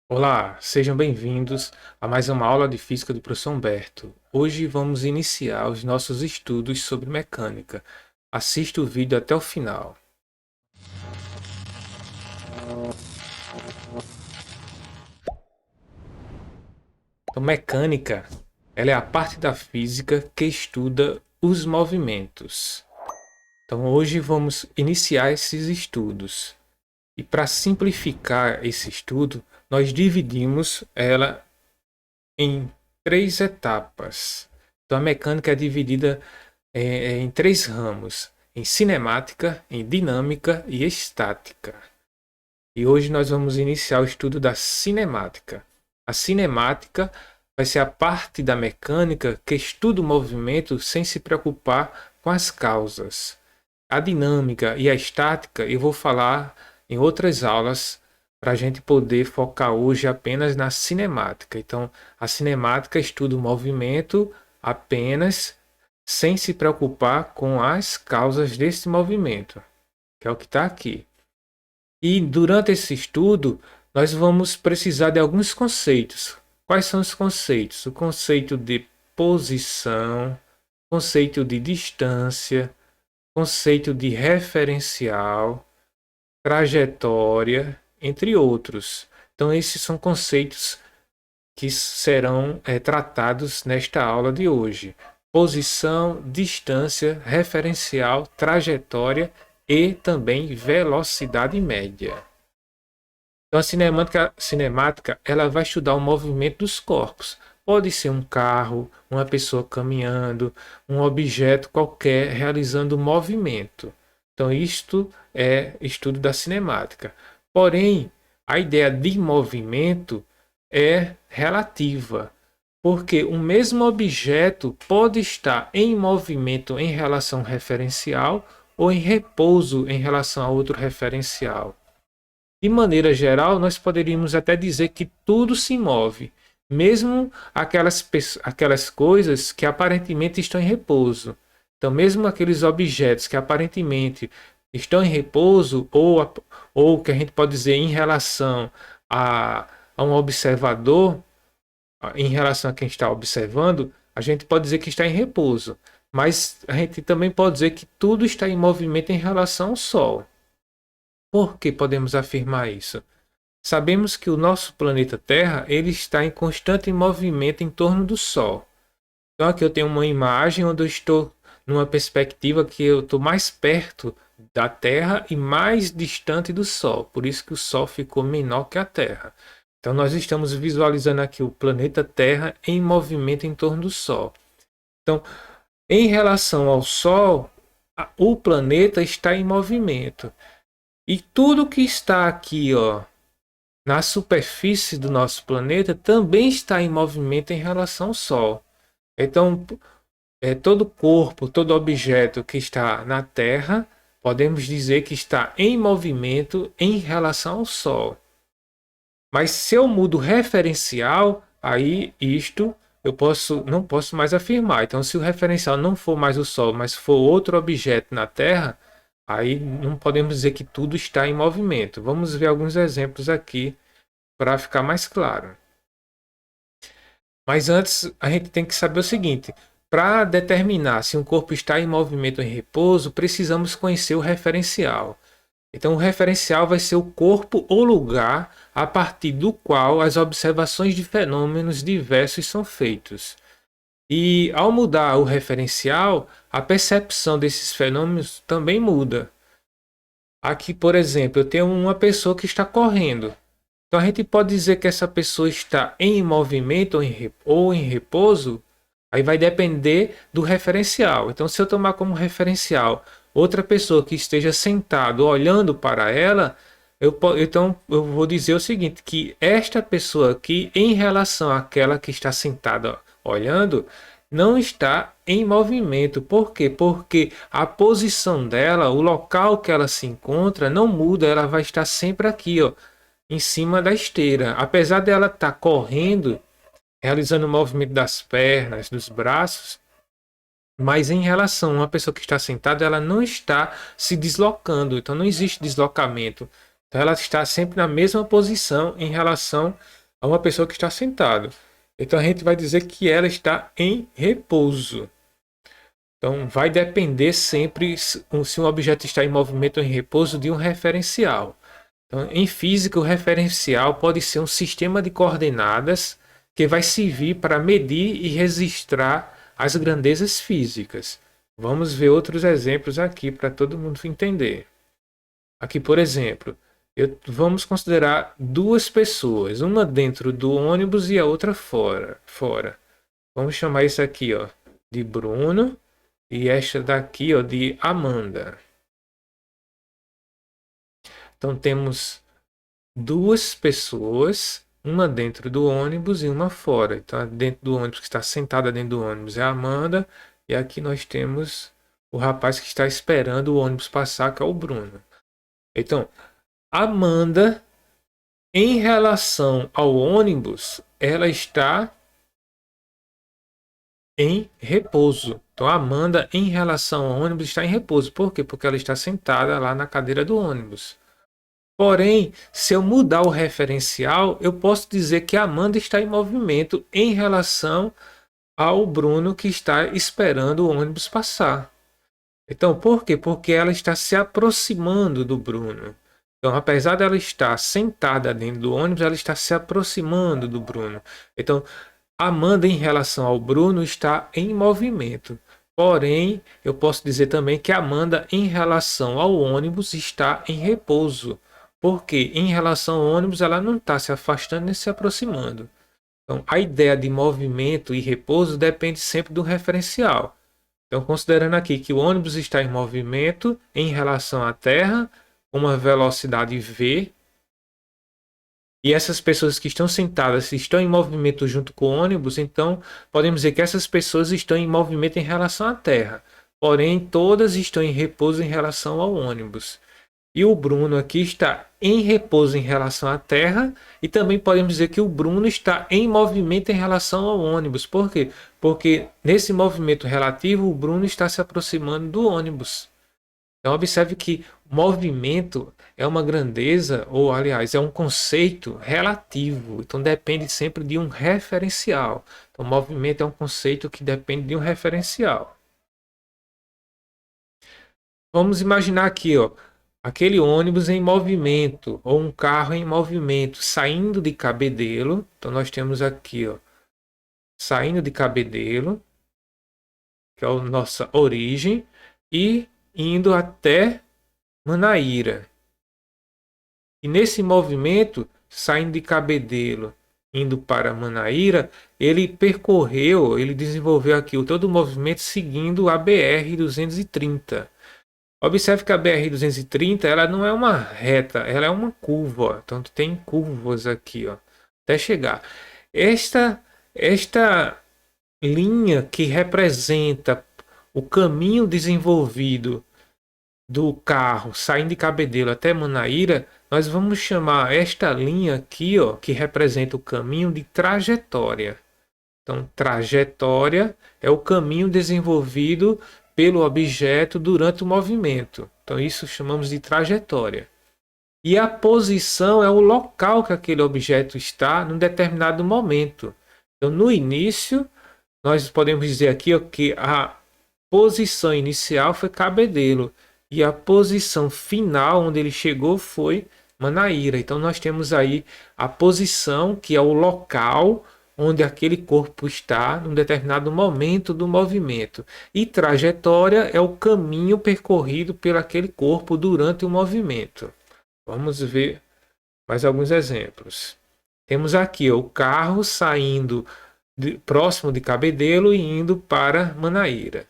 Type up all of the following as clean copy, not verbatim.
Olá, sejam bem-vindos a mais uma aula de física do professor Humberto. Hoje vamos iniciar os nossos estudos sobre mecânica. Assista o vídeo até o final. Então, mecânica, ela é a parte da física que estuda os movimentos. Então, hoje vamos iniciar esses estudos. E para simplificar esse estudo, nós dividimos ela em três etapas. Então, a mecânica é dividida em três ramos: em cinemática, em dinâmica e estática. E hoje nós vamos iniciar o estudo da cinemática. A cinemática vai ser a parte da mecânica que estuda o movimento sem se preocupar com as causas. A dinâmica e a estática eu vou falar em outras aulas para a gente poder focar hoje apenas na cinemática. Então, a cinemática estuda o movimento apenas sem se preocupar com as causas desse movimento, que é o que está aqui. E durante esse estudo, nós vamos precisar de alguns conceitos. Quais são os conceitos? O conceito de posição, conceito de distância, conceito de referencial, trajetória, entre outros. Então, esses são conceitos que serão tratados nesta aula de hoje: posição, distância, referencial, trajetória e também velocidade média. Então, a cinemática ela vai estudar o movimento dos corpos. Pode ser um carro, uma pessoa caminhando, um objeto qualquer realizando movimento. Então, isto é estudo da cinemática. Porém, a ideia de movimento é relativa, porque o mesmo objeto pode estar em movimento em relação referencial ou em repouso em relação a outro referencial. De maneira geral, nós poderíamos até dizer que tudo se move, mesmo aquelas coisas que aparentemente estão em repouso. Então, mesmo aqueles objetos que aparentemente estão em repouso, ou que a gente pode dizer em relação a um observador, em relação a quem está observando, a gente pode dizer que está em repouso. Mas a gente também pode dizer que tudo está em movimento em relação ao Sol. Por que podemos afirmar isso? Sabemos que o nosso planeta Terra ele está em constante movimento em torno do Sol. Então aqui eu tenho uma imagem onde eu estou numa perspectiva que eu estou mais perto da Terra e mais distante do Sol. Por isso que o Sol ficou menor que a Terra. Então nós estamos visualizando aqui o planeta Terra em movimento em torno do Sol. Então, em relação ao Sol, o planeta está em movimento. E tudo que está aqui, ó, na superfície do nosso planeta também está em movimento em relação ao Sol. Então, todo corpo, todo objeto que está na Terra, podemos dizer que está em movimento em relação ao Sol. Mas se eu mudo o referencial, aí isto não posso mais afirmar. Então, se o referencial não for mais o Sol, mas for outro objeto na Terra, aí não podemos dizer que tudo está em movimento. Vamos ver alguns exemplos aqui para ficar mais claro. Mas antes a gente tem que saber o seguinte: para determinar se um corpo está em movimento ou em repouso, precisamos conhecer o referencial. Então, o referencial vai ser o corpo ou lugar a partir do qual as observações de fenômenos diversos são feitos. E ao mudar o referencial, a percepção desses fenômenos também muda. Aqui, por exemplo, eu tenho uma pessoa que está correndo. Então a gente pode dizer que essa pessoa está em movimento ou em repouso, aí vai depender do referencial. Então, se eu tomar como referencial outra pessoa que esteja sentado olhando para ela, então eu vou dizer o seguinte, que esta pessoa aqui, em relação àquela que está sentada olhando, não está em movimento. Por quê? Porque a posição dela, o local que ela se encontra, não muda, ela vai estar sempre aqui, ó, em cima da esteira. Apesar dela estar correndo, realizando o movimento das pernas, dos braços, mas em relação a uma pessoa que está sentada, ela não está se deslocando. Então não existe deslocamento. Então ela está sempre na mesma posição em relação a uma pessoa que está sentada. Então a gente vai dizer que ela está em repouso. Então vai depender sempre se um objeto está em movimento ou em repouso de um referencial. Então, em física, o referencial pode ser um sistema de coordenadas que vai servir para medir e registrar as grandezas físicas. Vamos ver outros exemplos aqui para todo mundo entender. Aqui, por exemplo, vamos considerar duas pessoas, uma dentro do ônibus e a outra fora. Vamos chamar isso aqui, ó, de Bruno e esta daqui, ó, de Amanda. Então temos duas pessoas, uma dentro do ônibus e uma fora. Então, dentro do ônibus, que está sentada dentro do ônibus é a Amanda, e aqui nós temos o rapaz que está esperando o ônibus passar, que é o Bruno. Então, Amanda, em relação ao ônibus, ela está em repouso. Então, a Amanda, em relação ao ônibus, está em repouso. Por quê? Porque ela está sentada lá na cadeira do ônibus. Porém, se eu mudar o referencial, eu posso dizer que a Amanda está em movimento em relação ao Bruno que está esperando o ônibus passar. Então, por quê? Porque ela está se aproximando do Bruno. Então, apesar dela estar sentada dentro do ônibus, ela está se aproximando do Bruno. Então, Amanda em relação ao Bruno está em movimento. Porém, eu posso dizer também que Amanda em relação ao ônibus está em repouso. Porque em relação ao ônibus ela não está se afastando nem se aproximando. Então, a ideia de movimento e repouso depende sempre do referencial. Então, considerando aqui que o ônibus está em movimento em relação à Terra, com uma velocidade v, e essas pessoas que estão sentadas estão em movimento junto com o ônibus, então podemos dizer que essas pessoas estão em movimento em relação à Terra. Porém, todas estão em repouso em relação ao ônibus. E o Bruno aqui está em repouso em relação à Terra. E também podemos dizer que o Bruno está em movimento em relação ao ônibus. Por quê? Porque nesse movimento relativo, o Bruno está se aproximando do ônibus. Então observe que movimento é uma grandeza, ou aliás, é um conceito relativo. Então depende sempre de um referencial. Então movimento é um conceito que depende de um referencial. Vamos imaginar aqui, ó, aquele ônibus em movimento, ou um carro em movimento, saindo de Cabedelo. Então nós temos aqui, ó, saindo de Cabedelo, que é a nossa origem, e indo até Manaíra. E nesse movimento, saindo de Cabedelo, indo para Manaíra, ele desenvolveu aqui todo o movimento seguindo a BR-230. Observe que a BR-230 ela não é uma reta, ela é uma curva. Ó. Então tem curvas aqui, ó, até chegar. Esta linha que representa o caminho desenvolvido do carro saindo de Cabedelo até Manaíra, nós vamos chamar esta linha aqui, ó, que representa o caminho, de trajetória. Então, trajetória é o caminho desenvolvido pelo objeto durante o movimento. Então, isso chamamos de trajetória. E a posição é o local que aquele objeto está num determinado momento. Então, no início, nós podemos dizer aqui, ó, que a posição inicial foi Cabedelo e a posição final onde ele chegou foi Manaíra. Então, nós temos aí a posição, que é o local onde aquele corpo está num determinado momento do movimento. E trajetória é o caminho percorrido por aquele corpo durante o movimento. Vamos ver mais alguns exemplos. Temos aqui o carro saindo próximo de Cabedelo e indo para Manaíra.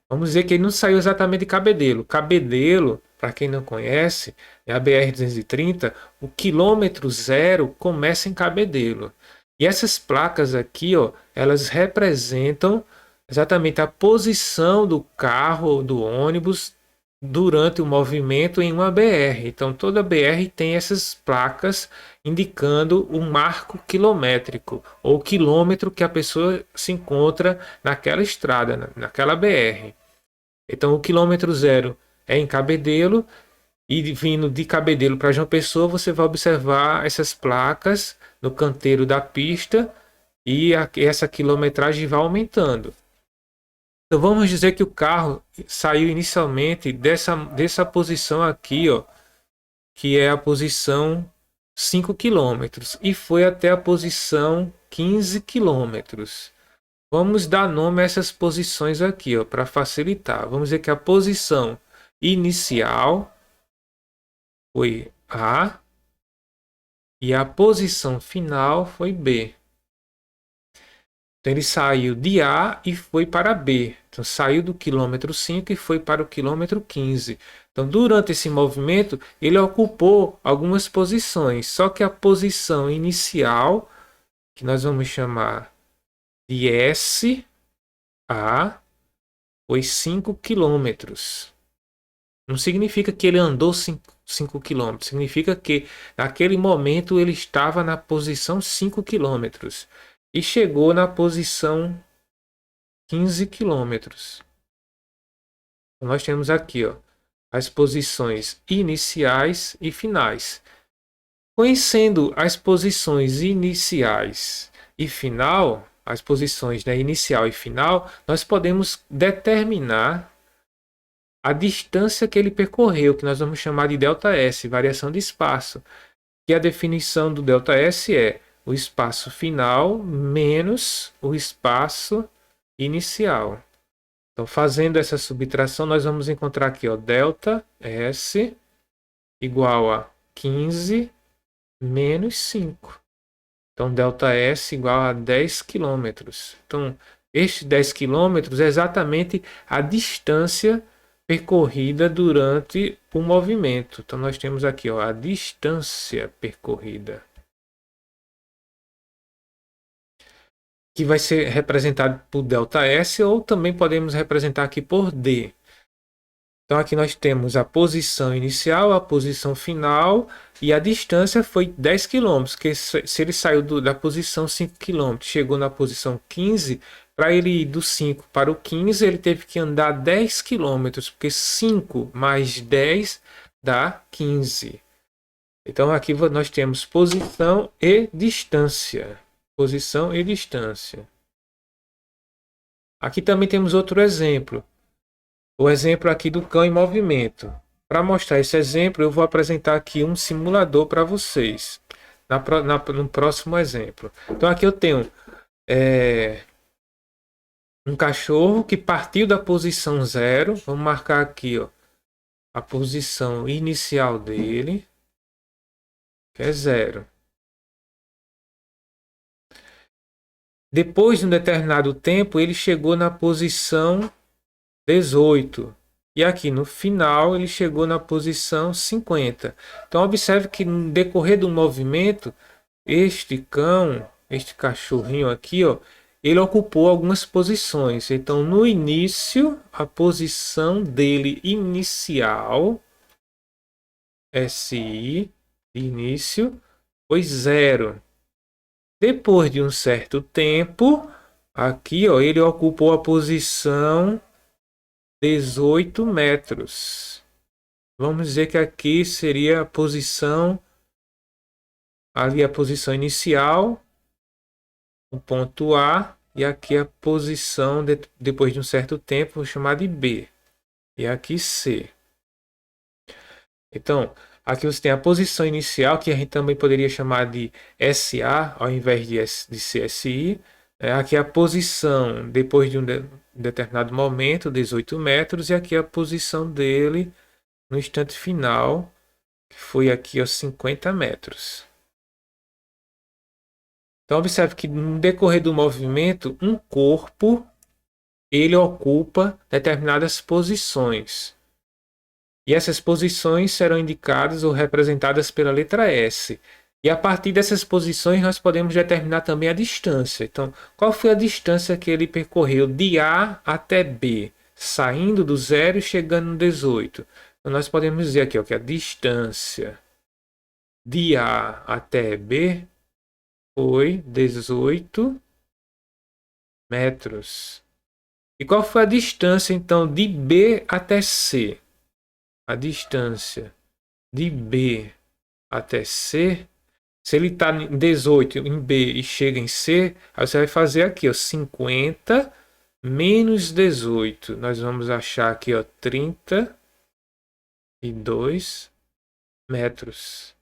Vamos dizer que ele não saiu exatamente de Cabedelo. Cabedelo, para quem não conhece, é a BR-230, o quilômetro zero começa em Cabedelo. E essas placas aqui, ó, elas representam exatamente a posição do carro ou do ônibus durante o movimento em uma BR. Então toda BR tem essas placas indicando o marco quilométrico ou quilômetro que a pessoa se encontra naquela estrada, naquela BR. Então o quilômetro zero é em Cabedelo e vindo de Cabedelo para João Pessoa, você vai observar essas placas no canteiro da pista e essa quilometragem vai aumentando. Então vamos dizer que o carro saiu inicialmente dessa posição aqui, ó, que é a posição 5 quilômetros, e foi até a posição 15 quilômetros. Vamos dar nome a essas posições aqui, ó, para facilitar. Vamos dizer que a posição inicial foi A e a posição final foi B. Então ele saiu de A e foi para B. Então saiu do quilômetro 5 e foi para o quilômetro 15. Então durante esse movimento ele ocupou algumas posições. Só que a posição inicial, que nós vamos chamar de S, A, foi 5 quilômetros. Não significa que ele andou 5 quilômetros. Significa que naquele momento ele estava na posição 5 quilômetros. E chegou na posição 15 quilômetros. Então, nós temos aqui, ó, as posições iniciais e finais. Conhecendo as posições iniciais e final, as posições, né, inicial e final, nós podemos determinar a distância que ele percorreu, que nós vamos chamar de ΔS, variação de espaço. E a definição do ΔS é o espaço final menos o espaço inicial. Então, fazendo essa subtração, nós vamos encontrar aqui, ó, ΔS igual a 15 menos 5. Então, ΔS igual a 10 quilômetros. Então, este 10 quilômetros é exatamente a distância percorrida durante o movimento. Então, nós temos aqui, ó, a distância percorrida, que vai ser representado por ΔS, ou também podemos representar aqui por D. Então aqui nós temos a posição inicial, a posição final e a distância foi 10 km, que se ele saiu da posição 5 km, chegou na posição 15, para ele ir do 5 para o 15, ele teve que andar 10 km, porque 5 mais 10 dá 15. Então aqui nós temos posição e distância. Posição e distância. Aqui também temos outro exemplo. O exemplo aqui do cão em movimento. Para mostrar esse exemplo, eu vou apresentar aqui um simulador para vocês. No próximo exemplo. Então aqui eu tenho um cachorro que partiu da posição 0. Vamos marcar aqui, ó, a posição inicial dele, que é 0. Depois de um determinado tempo, ele chegou na posição 18. E aqui no final ele chegou na posição 50. Então observe que no decorrer do movimento, este cão, este cachorrinho aqui, ó, ele ocupou algumas posições. Então no início, a posição dele inicial, SI, início, foi 0. Depois de um certo tempo, aqui, ó, ele ocupou a posição 18 metros. Vamos dizer que aqui seria a posição, ali a posição inicial, o ponto A, e aqui a posição depois de um certo tempo, vou chamar de B. E aqui C. Então, aqui você tem a posição inicial, que a gente também poderia chamar de SA, ao invés de CSI. Aqui a posição depois de um determinado momento, 18 metros, e aqui a posição dele no instante final, que foi aqui aos 50 metros. Então observe que no decorrer do movimento, um corpo ele ocupa determinadas posições. E essas posições serão indicadas ou representadas pela letra S. E a partir dessas posições nós podemos determinar também a distância. Então, qual foi a distância que ele percorreu de A até B, saindo do 0 e chegando no 18? Então, nós podemos dizer aqui, ó, que a distância de A até B foi 18 metros. E qual foi a distância, então, de B até C? A distância de B até C, se ele está em 18 em B e chega em C, aí você vai fazer aqui, ó, 50 menos 18. Nós vamos achar aqui, ó, 32 metros.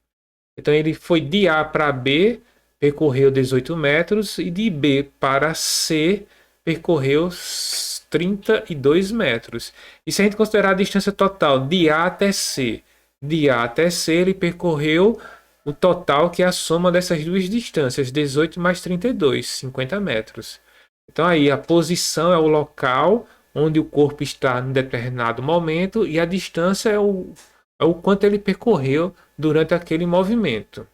Então ele foi de A para B, percorreu 18 metros, e de B para C, percorreu 32 metros. E se a gente considerar a distância total de A até C, de A até C, ele percorreu o total, que é a soma dessas duas distâncias, 18 mais 32, 50 metros. Então aí a posição é o local onde o corpo está em determinado momento, e a distância é o quanto ele percorreu durante aquele movimento.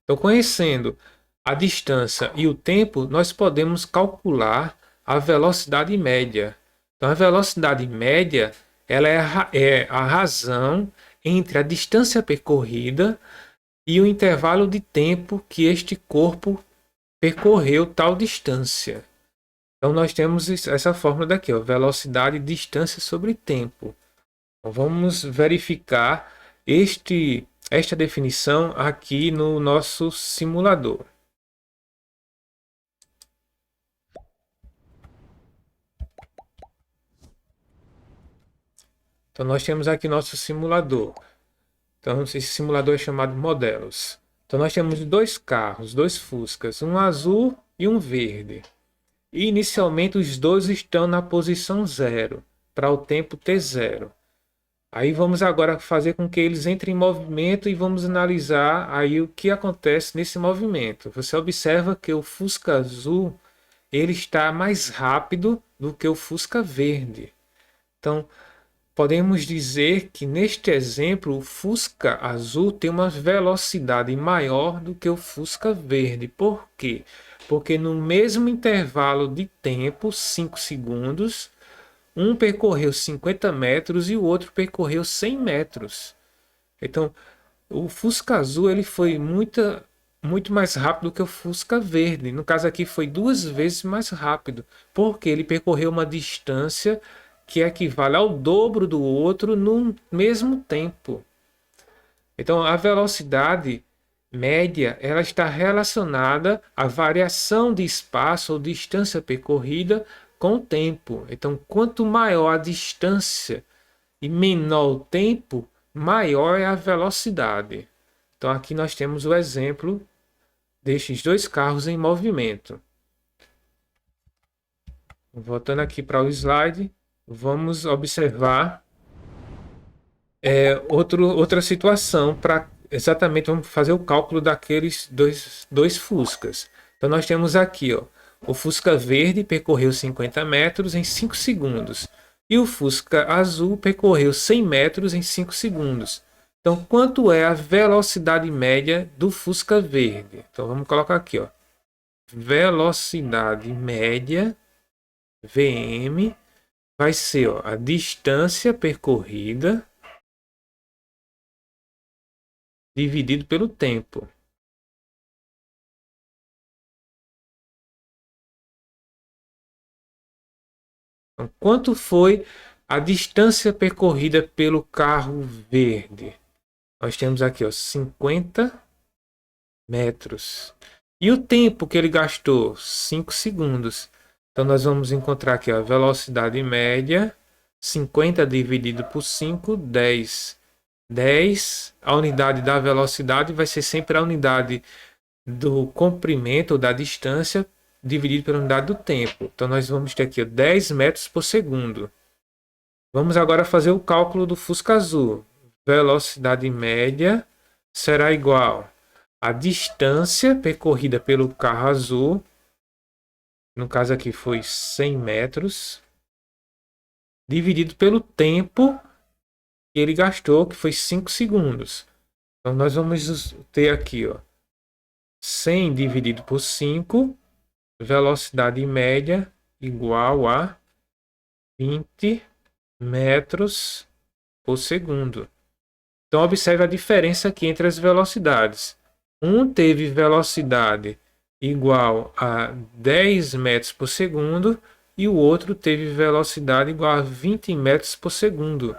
Então, conhecendo a distância e o tempo, nós podemos calcular a velocidade média. Então, a velocidade média, ela é a razão entre a distância percorrida e o intervalo de tempo que este corpo percorreu tal distância. Então, nós temos essa fórmula daqui, ó, velocidade, distância sobre tempo. Então, vamos verificar esta definição aqui no nosso simulador. Então, nós temos aqui nosso simulador. Então, esse simulador é chamado Modelos. Então, nós temos dois carros, dois Fuscas, um azul e um verde. E, inicialmente, os dois estão na posição 0, para o tempo t0. Aí vamos agora fazer com que eles entrem em movimento e vamos analisar aí o que acontece nesse movimento. Você observa que o Fusca azul, ele está mais rápido do que o Fusca verde. Então, podemos dizer que neste exemplo o Fusca azul tem uma velocidade maior do que o Fusca verde. Por quê? Porque no mesmo intervalo de tempo, 5 segundos, um percorreu 50 metros e o outro percorreu 100 metros. Então, o Fusca azul ele foi muito mais rápido que o Fusca verde. No caso aqui foi 2 vezes mais rápido, porque ele percorreu uma distância que equivale ao dobro do outro no mesmo tempo. Então, a velocidade média ela está relacionada à variação de espaço ou distância percorrida com o tempo. Então, quanto maior a distância e menor o tempo, maior é a velocidade. Então, aqui nós temos o exemplo destes dois carros em movimento. Voltando aqui para o slide, vamos observar outra situação para exatamente vamos fazer o cálculo daqueles dois Fuscas. Então nós temos aqui, ó, o Fusca verde percorreu 50 metros em 5 segundos e o Fusca azul percorreu 100 metros em 5 segundos. Então, quanto é a velocidade média do Fusca verde? Então vamos colocar aqui, ó, velocidade média VM vai ser, ó, a distância percorrida dividido pelo tempo. Então, quanto foi a distância percorrida pelo carro verde? Nós temos aqui, ó, 50 metros. E o tempo que ele gastou? 5 segundos. Então nós vamos encontrar aqui, ó, a velocidade média, 50 dividido por 5, 10. 10, a unidade da velocidade vai ser sempre a unidade do comprimento ou da distância dividido pela unidade do tempo. Então nós vamos ter aqui, ó, 10 metros por segundo. Vamos agora fazer o cálculo do Fusca azul. Velocidade média será igual à distância percorrida pelo carro azul. No caso aqui foi 100 metros. Dividido pelo tempo que ele gastou, que foi 5 segundos. Então nós vamos ter aqui, ó, 100 dividido por 5, velocidade média igual a 20 metros por segundo. Então observe a diferença aqui entre as velocidades. Um teve velocidade igual a 10 metros por segundo e o outro teve velocidade igual a 20 metros por segundo.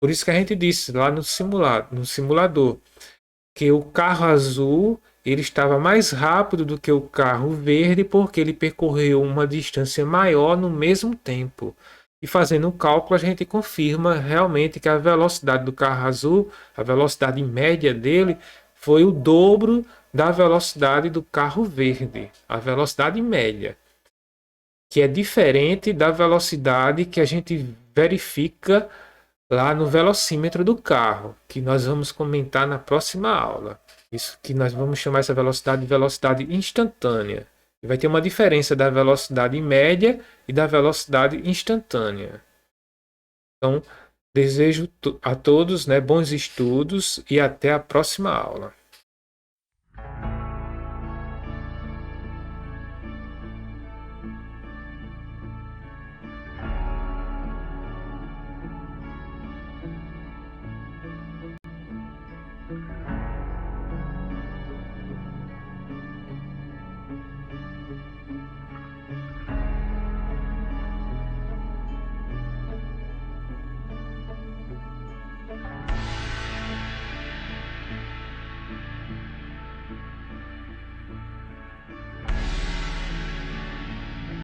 Por isso que a gente disse lá no simulador, que o carro azul ele estava mais rápido do que o carro verde porque ele percorreu uma distância maior no mesmo tempo. E fazendo o cálculo, a gente confirma realmente que a velocidade do carro azul, a velocidade média dele, foi o dobro da velocidade do carro verde, a velocidade média, que é diferente da velocidade que a gente verifica lá no velocímetro do carro, que nós vamos comentar na próxima aula. Isso que nós vamos chamar essa velocidade de velocidade instantânea. E vai ter uma diferença da velocidade média e da velocidade instantânea. Então, desejo a todos, né, bons estudos e até a próxima aula.